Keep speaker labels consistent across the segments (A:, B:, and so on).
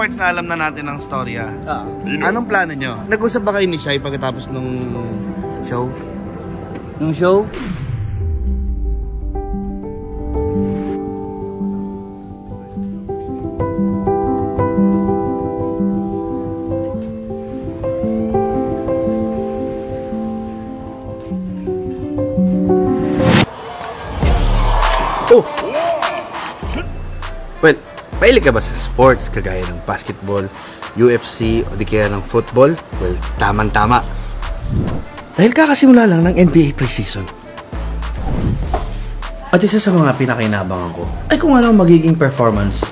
A: parts na alam na natin ang storya. Anong plano nyo? Nag-usap ba kayo ni Shai pagkatapos nung show?
B: Nung show?
A: Oh! Well, mahilig ka ba sa sports kagaya ng basketball, UFC o di kaya ng football? Well, tamang-tama. Dahil kakasimula lang ng NBA preseason. At isa sa mga pinakinabangan ko ay kung ano ang magiging performance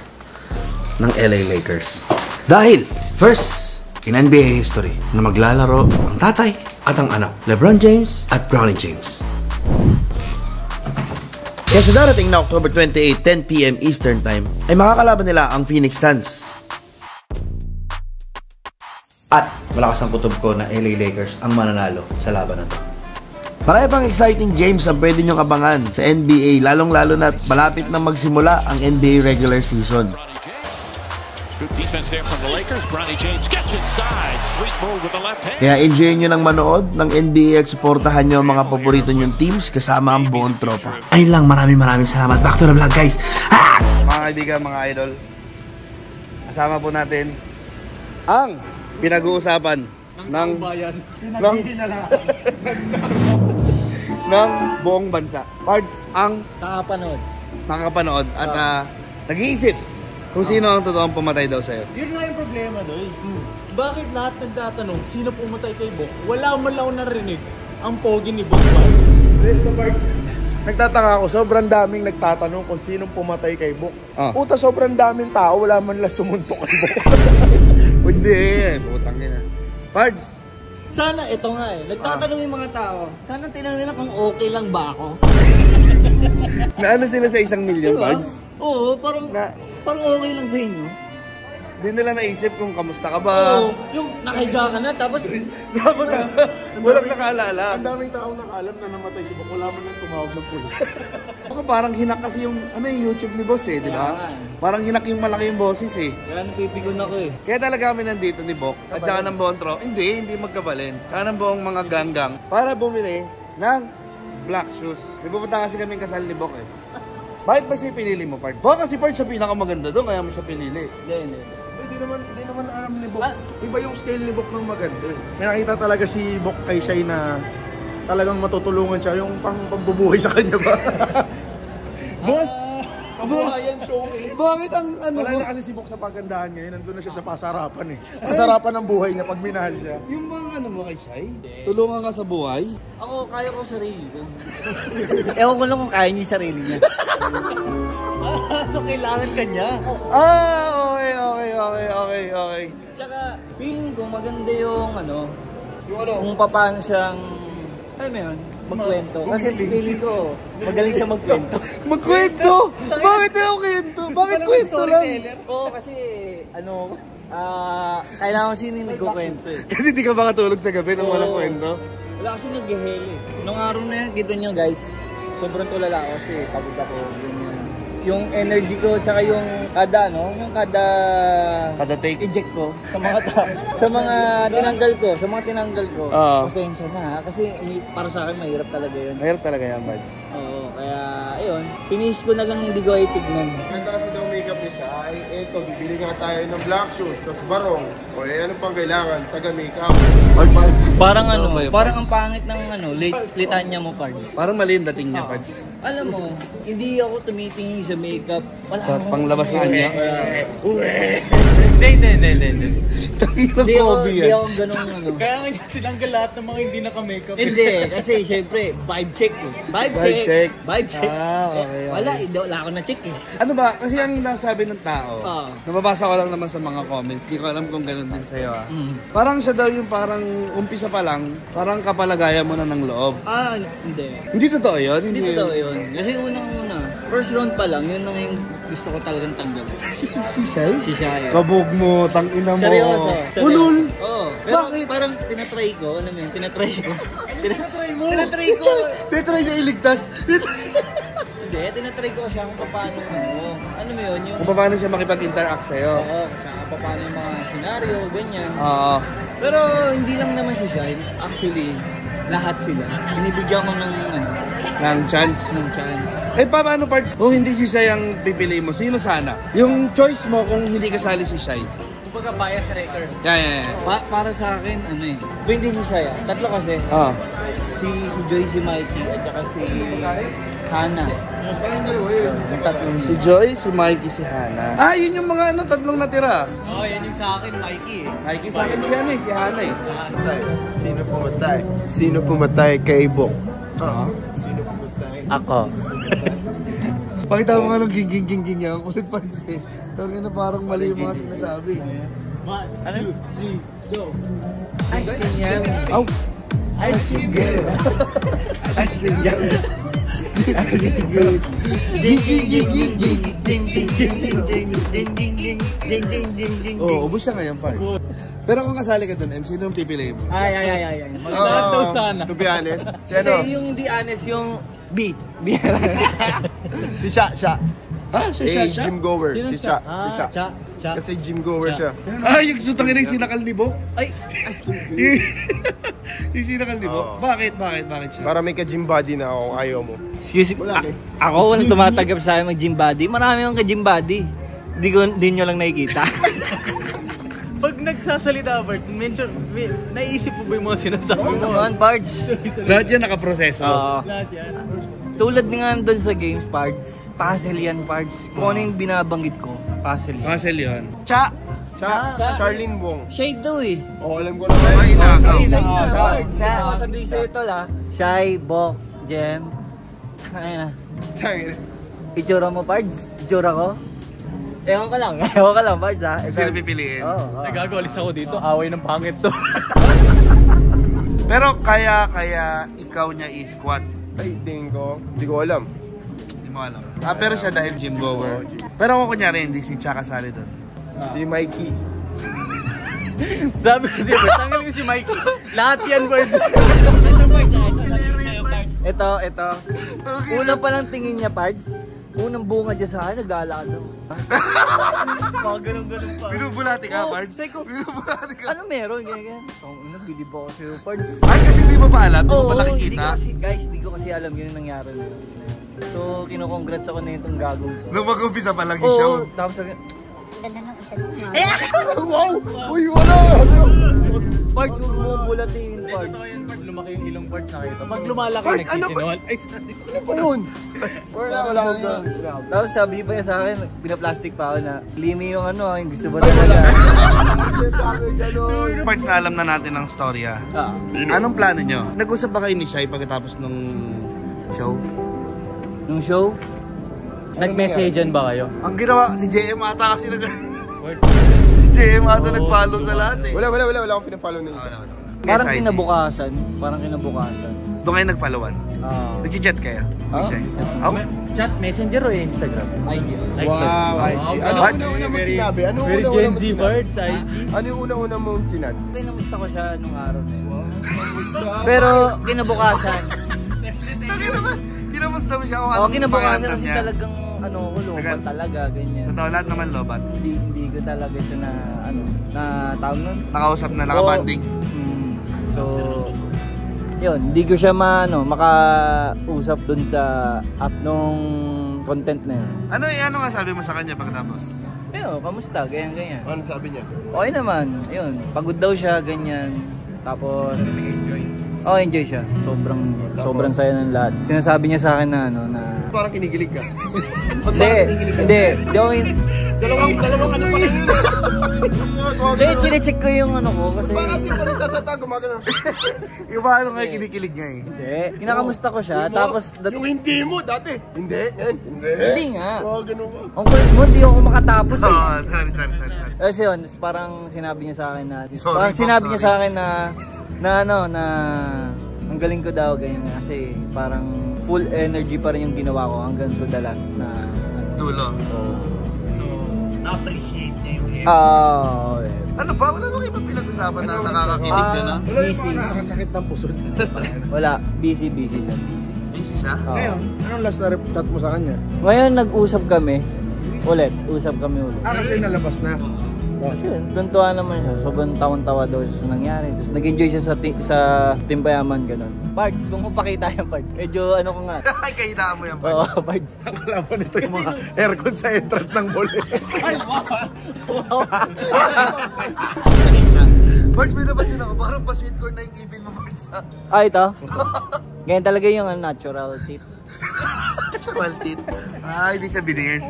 A: ng LA Lakers. Dahil, first, in NBA history na maglalaro ang tatay at ang anak, LeBron James at Bronny James. Kaya sa darating na October 28, 10 PM Eastern Time, ay makakalaban nila ang Phoenix Suns. At malakas ang kutob ko na LA Lakers ang mananalo sa laban na to. Marami pang exciting games ang pwede nyong abangan sa NBA, lalong-lalo na malapit na magsimula ang NBA regular season.
C: Good defense there from the Lakers. Bronny James gets inside. Sweet move with the left hand.
A: Kaya enjoy nyo ng manood ng NBA at supportahan nyo ang mga paborito nyong teams kasama ang buong tropa. Ayun lang, maraming salamat. Back to the vlog, guys. Mga kaibigan, mga idol, kasama po natin ang pinag-uusapan ng buong bansa. Parts ang nakakapanood at nag-iisip kung sino ang totoong pumatay daw sa'yo.
D: Yun nga yung problema doon. Bakit lahat nagtatanong sino pumatay kay Bok? Wala man lang narinig ang pogi ni Bok Parks.
E: Nagtataka ako, sobrang daming nagtatanong kung sinong pumatay kay Bok. Puta, sobrang daming tao, wala man lang sumuntok kay Bok.
A: Hindi, putang ina. Pards!
B: Sana, ito nga nagtatanong yung mga tao. Sana tinanong nila kung okay lang ba ako.
A: Naano sila sa 1 million, diba? Pards?
B: Oo, parang okay lang sa inyo.
A: Hindi nila naisip kung kamusta ka ba.
B: Oo, yung nakahiga ka na, tapos
A: walang nakaalala.
E: Ang daming taong nakaalam na namatay si Bok, wala man lang tumawag ng pulis.
A: Baka parang hinak kasi yung YouTube ni boss di ba? Parang hinak yung malaki yung boses
B: Kaya napipigon ako
A: Kaya talaga kami nandito ni Bok at saka ng buong tro. Hindi magkabalin. Saka ng buong mga ganggang para bumili ng black shoes. May pupunta kasi kami kasal ni Bok Bakit ba siya pinili mo, Pards? Baka si Pards siya pinakamaganda doon, kaya mo siya pinili.
E: Hindi naman alam ni Bok. Iba yung scale ni Bok ng maganda. May nakita talaga si Bok kay Shai na talagang matutulungan siya. Yung pambubuhay sa kanya ba? Boss! Bakit ang wala na kasi si Bok sa pagandahan ngayon. Nandun na siya sa pasarapan Pasarapan ng buhay niya pag minahal siya.
A: Yung bang mo kay Shai? Tulungan ka sa buhay?
B: Ako, kaya ko sarili ko. Ewan ko lang kung kaya niya yung sarili niya. So kailangan ka niya.
A: Okay.
B: Tsaka, feeling ko maganda yung kung paano siyang, magkwento. Kasi feeling ko, magaling siya magkwento.
A: Magkwento? Bakit na kwento? Bakit kwento lang?
B: Oo, kasi, kailangan sino yung nagkukwento
A: Kasi di ka makatulog sa gabi nung walang kwento?
B: Wala kasi nag-heli. Nung araw na yan, kita nyo guys, sobrang tulala ako kasi pagod ako. Yung energy ko, tsaka yung kada
A: take
B: eject ko sa mga tinanggal ko. Pasensya na kasi para sa akin mahirap talaga yun.
A: Mahirap talaga yan, Bads.
B: Oo, kaya ayun, finish ko na lang hindi ko ay tignan.
E: Ganda kasi daw makeup ni siya ay eto, bibili nga tayo ng black shoes, tas barong. O ano pang kailangan? Taga-makeup.
B: Parang parang ang pangit ng litanya mo, Pards.
A: Parang mali yung dating niya, Pards.
B: Alam mo, hindi ako tumitingin sa makeup.
A: Sa panglabas na niya?
B: Hindi ako ganun
D: Kaya nga tinanggal lahat ng mga hindi naka-makeup.
B: Hindi, kasi syempre, vibe check Vibe check.
A: Okay.
B: Wala ako na check
A: Ano ba? Kasi ang nasabi ng tao, nababasa ko lang naman sa mga comments, di ko alam kung ganun din sa'yo Parang siya daw yung parang umpisa pa lang, parang kapalagayan mo na ng loob.
B: Hindi.
A: Hindi totoo yun?
B: Hindi totoo yun. Kasi unang-una, first round pa lang, yun yung gusto ko talagang tanggal.
A: Si Shai?
B: Si Shai.
A: Kabog mo, tangina mo.
B: Seryoso.
A: Ulul?
B: Oo. Pero
A: bakit?
B: Parang tinatry ko, Tinatry ko.
A: Tinatry niya iligtas.
B: Hindi, tinatry ko siya kung paano ano mo yun, yung...
A: Kung paano siya makipag-interact sa'yo.
B: Oo, tsaka paano yung mga senaryo, ganyan.
A: Oo.
B: Pero hindi lang naman si Shine, actually, lahat sila. Binibigyan ko ng
A: Ng chance.
B: ng chance.
A: Eh, paano parts? Kung hindi si Shai ang pipili mo, sino sana? Yung choice mo kung hindi kasali si Shai.
B: Kumbaga bias record.
A: Yeah.
B: Para sa akin, kung hindi si Shine, tatlo kasi.
A: Oo.
B: Si Joy, si Mikey, at saka si Hana. Yung tatlong
A: Si Joy, si Mikey, si Hana. Ah, yun yung mga tatlong natira.
D: Oo, yan yung sa akin, Mikey eh.
A: Mikey sa akin si Hana eh.
E: Sino pumatay? Sino pumatay kay Bok?
A: Oo.
E: Sino pumatay?
B: Ako.
A: Pakita mo nga nung ging niya. Ang kulit pa kasi. Tawag na parang mali yung mga sinasabi.
D: 1, 2, 3, go!
B: Ice cream yan.
A: Aw!
B: Ice cream girl. Ice cream yan.
A: Oo, ubos siya ngayon, Pards. Pero kung kasali ka dun, MC, sino yung pipili mo?
B: Ay.
D: Maganda daw sana.
E: To be honest, si
B: Hindi,
E: ano?
B: yung hindi honest, yung B.
E: Si Sha.
A: Ha? Siya?
E: Gym goer.
D: Sino
E: Si Sha. Si Sha.
D: Cha.
E: Kasi gym goer siya.
A: Ah, yung sutangin na yung sinakal ni Bo?
B: Ay,
A: Yung sinakal ni Bo?
E: Oo.
A: Bakit siya?
E: Para may ka-gym body na ako, ayaw mo.
B: excuse me.
E: Wala eh.
B: Ako walang tumatagap sa akin mag-gym body. Marami akong ka-gym body. Di nyo lang nakikita.
D: Pag nagsasalita, Bart, naisip mo ba yung mga sinasabi
B: Oo
D: mo?
B: naman, Pards.
A: Lahat yan nakaproseso.
D: Lahat yan.
B: Tulad nga doon sa games, Pards. Puzzle yan, Pards. Kung ano yung binabanggit ko, puzzle yan.
A: Puzzle yun.
B: Cha!
E: Charlene Wong.
B: Siya ito eh.
E: Oh, alam ko na.
A: Ay, inagaw.
B: Ito, sabihin sa'yo ito la. Shai, Bok, Jem. Ayun na. Itsura mo, Pards? Itsura ko? Ewan ka lang, Pards ha.
A: Sino pipiliin?
B: Oo.
D: Nagagalis ako dito, away ng pangit to.
A: Pero kaya ikaw niya i-squat.
E: Ay, tingin ko. Hindi ko alam.
A: Hindi mo alam. Ah, pero siya dahil gym goer. Pero kung kunyari, hindi si Cha kasali doon.
E: Si Mikey.
D: Sabi ko siya, Bart, tanggalin ko si Mikey. Lahat yan, Bart.
B: Ito. Una pa lang tingin niya, Pards. Unang bunga dyan sa akin, naglalakad. Mga ganun pa.
A: Binubulati ka,
B: Oo,
A: Pards?
B: teko.
A: Binubulati ka.
B: Ano meron? Ganyan. Bilib ako sa'yo, Pards.
A: Ay, kasi hindi mo pa alam. Hindi mo
B: Oo,
A: pa
B: hindi
A: nakikita.
B: hindi ko kasi alam yun yung nangyari na yun. So, kino-congrats ako na itong gagawin ko.
A: Nung mag-umpisa pa lang yung show.
B: Oo, tapos sabi,
E: Wow! Uy, wala!
B: Pards, huwag mo bulatin, Pards.
D: Totoo yan, Bart. Lumaki yung ilong Bart nakita. Pag lumalaki,
E: Bart, ano ba?
D: nagsisinol. Ay,
E: Ano ba yun?
B: Wala yun. Tapos sabi pa niya sa akin, pinaplastic pa ako na, Limi yung yung gusto ba talaga?
A: Parts na alam na natin ang storya. Anong plano nyo? Nag-usap ba kayo ni Shai pagkatapos nung show?
B: Nung show?
D: nag-messagean ba kayo?
A: Ang ginawa, si JM ata kasi si JM ata nag-follow sa lahat eh.
E: Wala akong pinafollow na yun.
B: Parang kinabukasan.
A: Doon kayo nag-followan? Nag-chat kayo?
D: Chat, messenger o Instagram?
B: IG.
E: Wow, IG. Ano una-una mong sinabi? Ano
D: Very
E: una-una
D: Gen
E: mong
D: Z
E: sinabi?
D: birds, IG.
E: Ano yung una-una mong sinad?
B: Kinamusta ko siya nung araw na yun. Pero kinabukasan.
A: Kinamusta mo siya kung
B: Oo,
A: anong
B: kinabukasan
A: pakiramdam
B: kasi
A: niya?
B: talagang lobat talaga, ganyan.
A: Totoo, lahat naman lobat.
B: Hindi ko talaga siya na tawag nun.
A: Nakausap na, nakabanding.
B: So, yun, hindi ko siya makausap dun sa nung content na yun.
A: Ano nga sabi mo sa kanya pagkatapos?
B: Ayun, kamusta? Ganyan.
E: Ano sabi niya?
B: Okay naman, yun. Pagod daw siya, ganyan. Tapos, enjoy siya. Sobrang saya ng lahat. Sinasabi niya sa akin na
E: Parang kinigilig ka.
B: Hindi ako
D: Dalawang ano pala yun?
B: Hindi, chinecheck ko yung ko kasi...
E: Parang kasi pa nagsasata, gumagano.
A: Yung paano nga kinikilig niya eh?
B: Hindi, kinakamusta ko siya, tapos...
E: Yung hindi mo dati. Hindi.
B: Hindi nga.
E: Gumagano mo.
B: Ang kulit mo, hindi ako makatapos eh.
A: Sorry.
B: Kasi yun, parang sinabi niya sa akin na...
A: Sorry,
B: Parang
A: Bob,
B: sinabi niya
A: sorry.
B: sa akin na ang galing ko daw, ganyan nga. Kasi parang full energy pa rin yung ginawa ko hanggang to the last na...
A: Dulo.
D: So, na-appreciate niya yung effort.
B: Okay.
A: Ano ba? Wala bang ibang pinag-usapan na nakakakilig ka na?
E: Wala yung
B: Busy.
E: parang nakakasakit ng puso.
B: Wala, busy siya, busy.
A: Busy kasi siya?
E: Ngayon, anong last na chat mo sa kanya?
B: Ngayon nag-usap kami. Usap kami ulit.
E: Kasi nalabas na.
B: Kasi yun, tuntuan naman siya. Sobrang tawa-tawa daw siya sa nangyari. Tapos nag-enjoy siya sa Timbayaman, gano'n. Parts, kung mapakita yung parts. Medyo ano ko nga.
A: Ay, kahinaan mo yan, Pards.
B: Oo, parts.
E: Ang kalaban nito yung mga aircon sa entrance ng mall.
B: Ay, wow!
A: Pards, may nabasin ako. Parang pa-sweet corn na yung ibin mo, Pards.
B: Ito. Ganyan talaga yung natural tip.
A: Natural tip. Hindi siya veneers.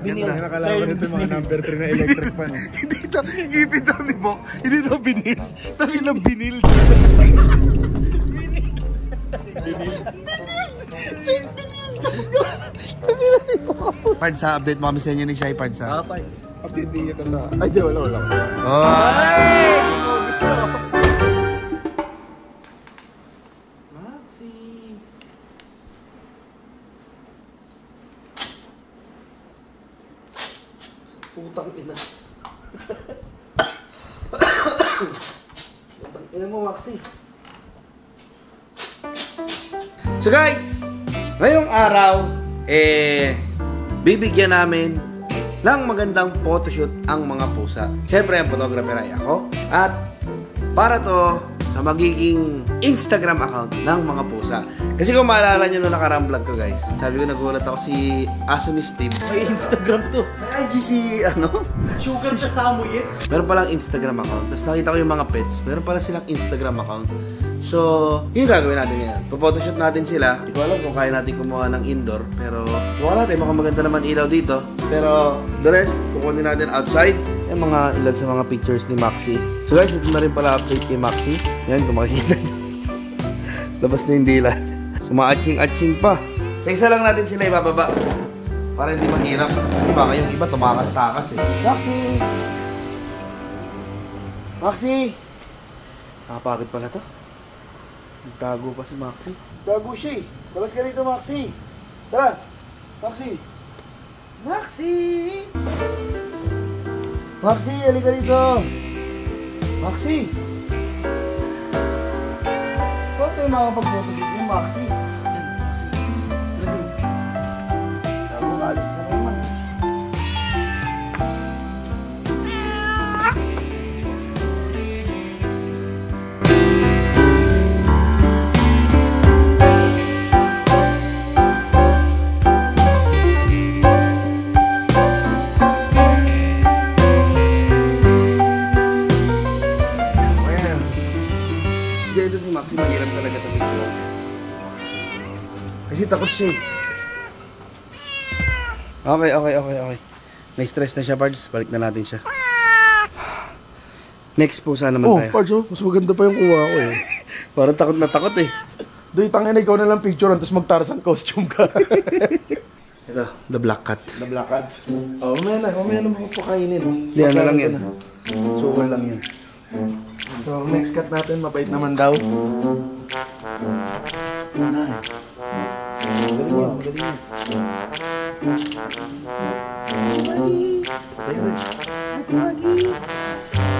E: Hindi nakalaban nito yung mga number 3 na electric fan.
A: Hindi ito, ipin daw ni Bok. Hindi ito veneers. Tangin ng binil. Pards, update mo kami sa inyo ni Shai, Pards, ha?
E: Update din ito sa... Ay, di, wala.
A: Putang ina. Putang ina mo, Maxi. So guys, ngayong araw, bibigyan namin ng magandang photoshoot ang mga pusa. Siyempre, ang photographer ay ako. At para to sa magiging Instagram account ng mga pusa. Kasi kung maalala nyo nung nakarang vlog ko, guys, sabi ko nagulat ako si Aso ni Steve.
B: May Instagram to.
A: May IG si,
B: Sugar na Samuel.
A: meron palang Instagram account. Tapos nakita ko yung mga pets. Meron pala silang Instagram account. So, yun yung gagawin natin ngayon. Photoshoot natin sila. Hindi ko alam kung kaya natin kumuha ng indoor. Pero, buka natin. Mukhang maganda naman ilaw dito. Pero, the rest, kukunin natin outside. Yung mga ilan sa mga pictures ni Maxi. So guys, ito na rin pala update kay Maxi. Yan, kung makikita nyo. Labas na yung dila. So, maaching-aching pa. Sa isa lang natin sila ibababa. Para hindi mahirap. Kasi baka yung iba tumakas-takas eh. Maxi! Maxi! Nakapagod pala to. Nagtago pa si Maxi. Tago siya eh. Labas ka dito, Maxi. Tara! Maxi! Maxi! Maxi, halika dito! Maxi! Ba't tayo makapag-photoshoot yung Maxi? Yan, Maxi. Halika. Tago, alis ka na naman. Maxi, mahirap talaga ito dito. Kasi takot siya eh. Okay. Na-stress na siya, Pards. Balik na natin siya. Next po sana naman tayo.
E: Pards, mas maganda pa yung kuha ko eh.
A: Parang takot na takot eh.
E: Doy, tangin na ikaw na lang picture tapos mag-Tarzan costume ka.
A: Ito, the black cat.
E: The black cat. Oh, mamaya na mapapakainin.
A: Hindi, ano lang yan. Sukol lang yan.
E: So, next cut natin, mabait naman daw.
A: Nice. Magaling yan.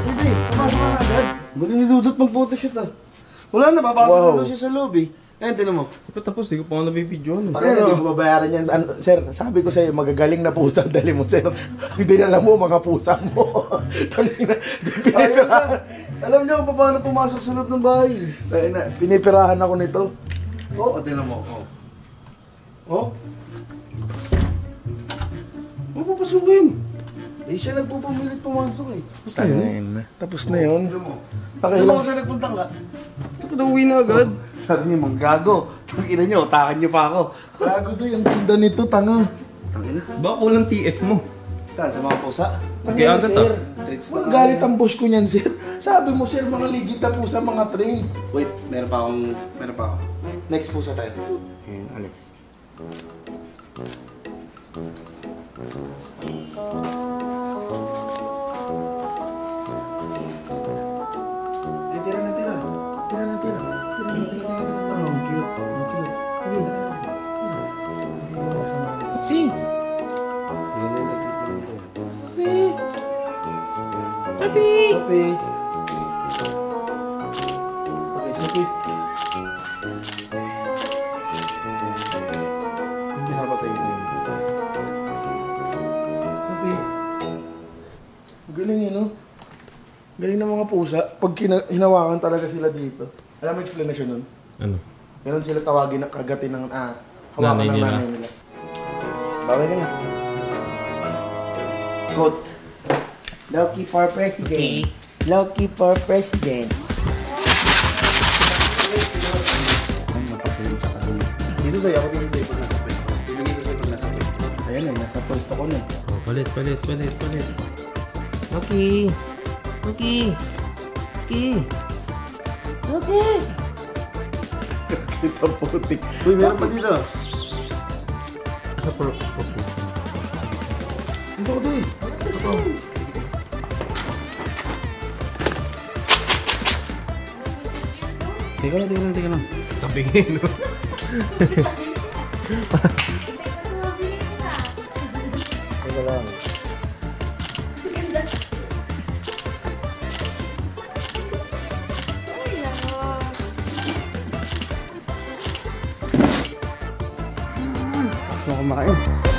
A: Hindi, pumasok na agad. Magaling ni Dudut mag-photoshoot ah. Wala na, papasok na daw siya sa loob eh. Ayun, tinan mo.
E: Tapos, di ko pa ako nabibidyoan.
A: Hindi
E: ko babayaran yan. Sir, sabi ko sa'yo, magagaling na pusa, dali mo, sir. Hindi na alam mo, mga pusa mo.
A: Alam niyo kung paano pumasok sa loob ng bahay.
E: Pinipirahan ako nito.
A: Oo, tinan mo. Oh? Ano papasukin? Eh, siya nagpupumilit pumasok eh.
E: Tapos na yun.
A: Alam mo siya nagpuntang ka?
E: Uwi na agad.
A: Sabi niya, manggago. Tangina niyo, utakan niyo pa ako.
E: Gago to, yung ganda nito, tanga.
A: Tangina.
F: Baka kulang TF mo.
A: Saan? Sa mga pusa?
F: Kaya agad ah.
E: Wala galit ang boss ko niyan, sir. Sabi mo, sir, mga legit na pusa, mga train.
A: Wait, meron pa ako. Next pusa tayo. Ayan, Alex. Okay. Okay, sige.
E: no? Galing ng mga pusa. Pag hinawakan talaga sila dito. Alam mo explanation nun?
F: Ano?
E: Ganun sila tawagin na kagatin ng hawakan ng nanay nila. Bawal ka na. Goat. Loki for president. Loki for president. Dito tayo ako pinintay pag nasa pwede. Pinintay ko sa'yo pag nasa pwede. Ayan eh, nasa pwesto ko na eh.
F: Oh, palit. Okay.
E: Kita putik. Uy, meron pa dito.
F: Sa purple.
E: Ito ko doon. Ito. Teka lang.
F: Kabigay, no?
E: Teka lang. Gusto ko kumakain.